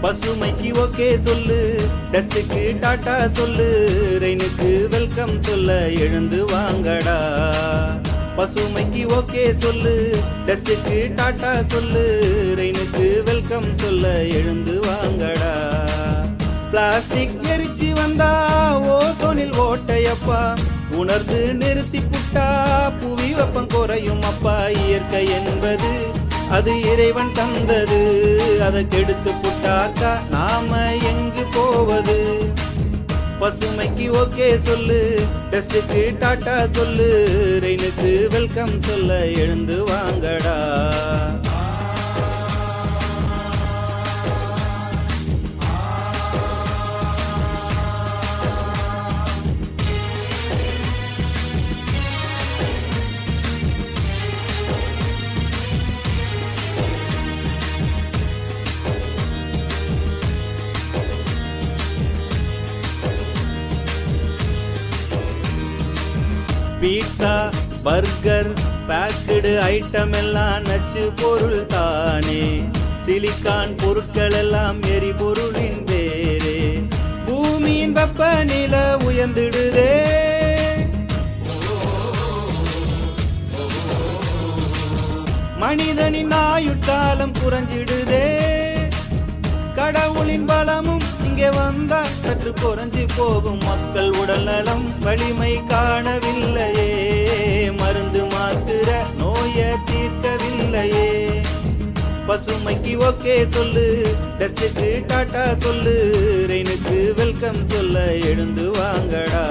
பசுமைக்கு okay சொல்லு, டஸ்டுக்கு tata சொல்லு, ரெயினுக்கு welcome சொல்ல எழுந்து வாங்கடா. பசுமைக்கு ஓகே சொல்லு, டஸ்டுக்கு டாட்டா சொல்லு, ரெயினுக்கு வெல்கம் சொல்ல எழுந்து வாங்கடா. பிளாஸ்டிக் எரிச்சு வந்தா ஓசோனில் ஓட்டையப்பா, உணர்ந்து நிறுத்தி புட்டா புவி வெப்பம் குறையும் அப்பா. இயற்கை என்பது அது இறைவன் தந்தது, அதை கெடுத்து புட்டாக்கா நாம எங்கு போவது. பசுமைக்கு ஓகே சொல்லு, டஸ்டுக்கு டாட்டா சொல்லு, ரெயினுக்கு வெல்கம் சொல்ல எழுந்து வாங்கடா. பீட்சா பர்கர் பேக்கடு ஐட்டம் எல்லாம் நச்சு பொருள் தானே. சிலிக்கான் பொருட்கள் எல்லாம் எரிபொருளின் வேறே. பூமியின் வெப்பநிலை உயர்ந்திடுதே, மனிதனின் ஆயுட்காலம் குறைஞ்சிடுதே. கடவுளின் பலமும் இங்கே வந்தா சற்று குறைஞ்சு போகும். மக்கள் உடல் நலம் வலிமை காணவில்லையே, மருந்து மாத்திர நோயை தீர்க்கவில்லையே. பசுமைக்கு ஓகே சொல்லு, டஸ்டுக்கு டாட்டா சொல்லு, ரெயினுக்கு வெல்கம் சொல்ல எழுந்து வாங்கடா.